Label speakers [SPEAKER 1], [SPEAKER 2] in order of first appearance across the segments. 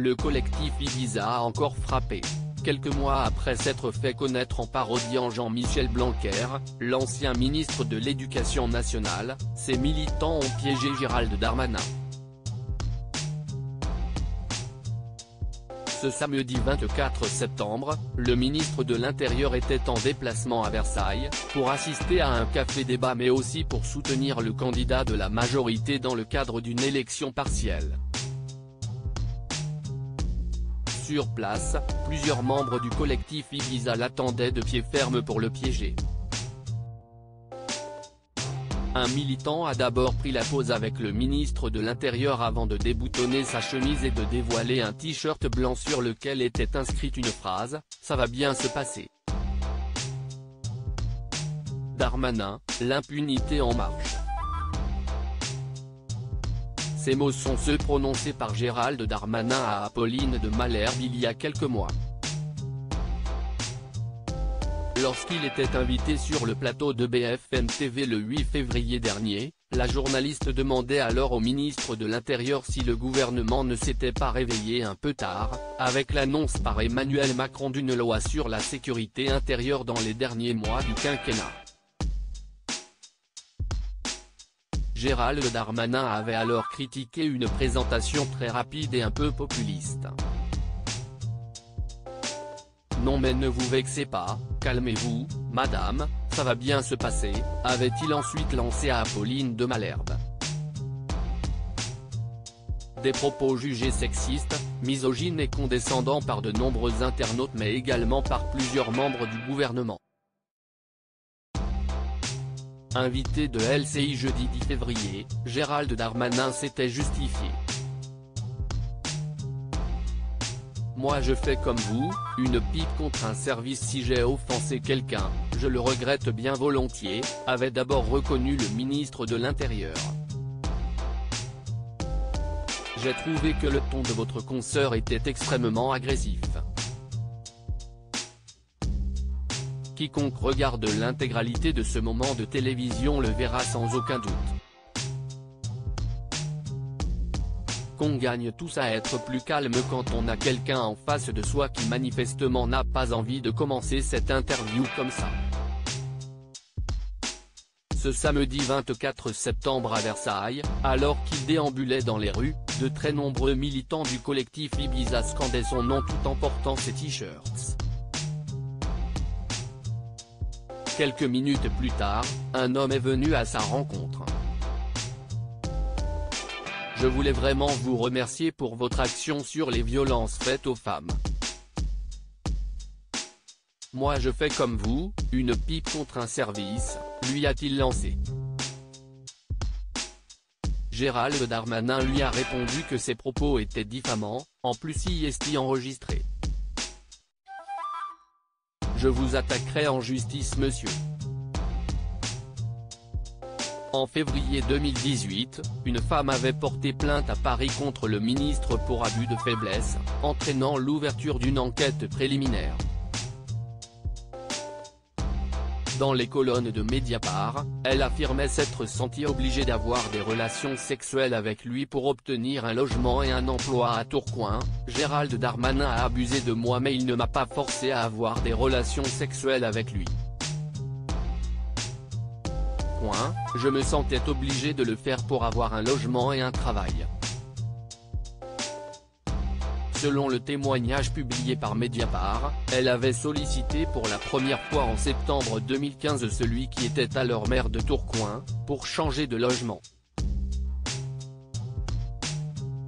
[SPEAKER 1] le collectif Ibiza a encore frappé. Quelques mois après s'être fait connaître en parodiant Jean-Michel Blanquer, l'ancien ministre de l'Éducation nationale, ces militants ont piégé Gérald Darmanin. Ce samedi 24 septembre, le ministre de l'Intérieur était en déplacement à Versailles, pour assister à un café-débat mais aussi pour soutenir le candidat de la majorité dans le cadre d'une élection partielle. Sur place, plusieurs membres du collectif Ibiza l'attendaient de pied ferme pour le piéger. Un militant a d'abord pris la pose avec le ministre de l'Intérieur avant de déboutonner sa chemise et de dévoiler un t-shirt blanc sur lequel était inscrite une phrase « Ça va bien se passer ». Darmanin, l'impunité en marche. Ces mots sont ceux prononcés par Gérald Darmanin à Apolline de Malherbe il y a quelques mois. Lorsqu'il était invité sur le plateau de BFM TV le 8 février dernier, la journaliste demandait alors au ministre de l'Intérieur si le gouvernement ne s'était pas réveillé un peu tard, avec l'annonce par Emmanuel Macron d'une loi sur la sécurité intérieure dans les derniers mois du quinquennat. Gérald Darmanin avait alors critiqué une présentation très rapide et un peu populiste. Non mais ne vous vexez pas, calmez-vous, madame, ça va bien se passer, avait-il ensuite lancé à Apolline de Malherbe. Des propos jugés sexistes, misogynes et condescendants par de nombreux internautes mais également par plusieurs membres du gouvernement. Invité de LCI jeudi 10 février, Gérald Darmanin s'était justifié. Moi je fais comme vous, une pipe contre un service si j'ai offensé quelqu'un, je le regrette bien volontiers, avait d'abord reconnu le ministre de l'Intérieur. J'ai trouvé que le ton de votre consoeur était extrêmement agressif. Quiconque regarde l'intégralité de ce moment de télévision le verra sans aucun doute. Qu'on gagne tous à être plus calme quand on a quelqu'un en face de soi qui manifestement n'a pas envie de commencer cette interview comme ça. Ce samedi 24 septembre à Versailles, alors qu'il déambulait dans les rues, de très nombreux militants du collectif Ibiza scandaient son nom tout en portant ses t-shirts. Quelques minutes plus tard, un homme est venu à sa rencontre. Je voulais vraiment vous remercier pour votre action sur les violences faites aux femmes. Moi je fais comme vous, une pipe contre un service, lui a-t-il lancé. Gérald Darmanin lui a répondu que ses propos étaient diffamants, en plus y est-il enregistré. Je vous attaquerai en justice monsieur. En février 2018, une femme avait porté plainte à Paris contre le ministre pour abus de faiblesse, entraînant l'ouverture d'une enquête préliminaire. Dans les colonnes de Mediapart, elle affirmait s'être sentie obligée d'avoir des relations sexuelles avec lui pour obtenir un logement et un emploi à Tourcoing. Gérald Darmanin a abusé de moi mais il ne m'a pas forcé à avoir des relations sexuelles avec lui. Je me sentais obligé de le faire pour avoir un logement et un travail. Selon le témoignage publié par Mediapart, elle avait sollicité pour la première fois en septembre 2015 celui qui était alors maire de Tourcoing, pour changer de logement.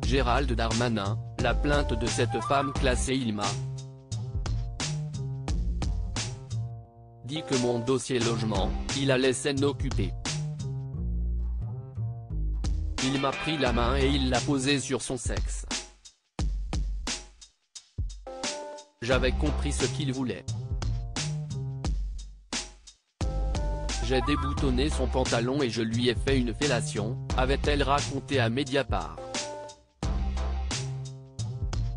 [SPEAKER 1] Gérald Darmanin, la plainte de cette femme classée il m'a dit que mon dossier logement, il allait s'en occuper. Il m'a pris la main et il l'a posée sur son sexe. J'avais compris ce qu'il voulait. J'ai déboutonné son pantalon et je lui ai fait une fellation, avait-elle raconté à Mediapart.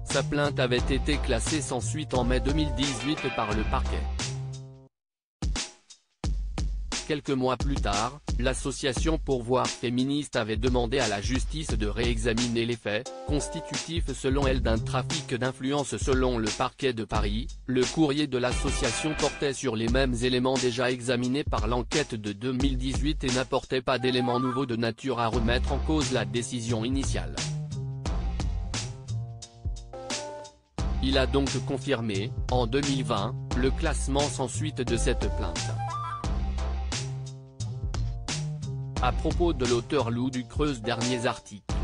[SPEAKER 1] Sa plainte avait été classée sans suite en mai 2018 par le parquet. Quelques mois plus tard, l'association Pourvoir féministe avait demandé à la justice de réexaminer les faits, constitutifs selon elle d'un trafic d'influence. Selon le parquet de Paris, le courrier de l'association portait sur les mêmes éléments déjà examinés par l'enquête de 2018 et n'apportait pas d'éléments nouveaux de nature à remettre en cause la décision initiale. Il a donc confirmé, en 2020, le classement sans suite de cette plainte. À propos de l'auteur Lou Ducreuse, derniers articles.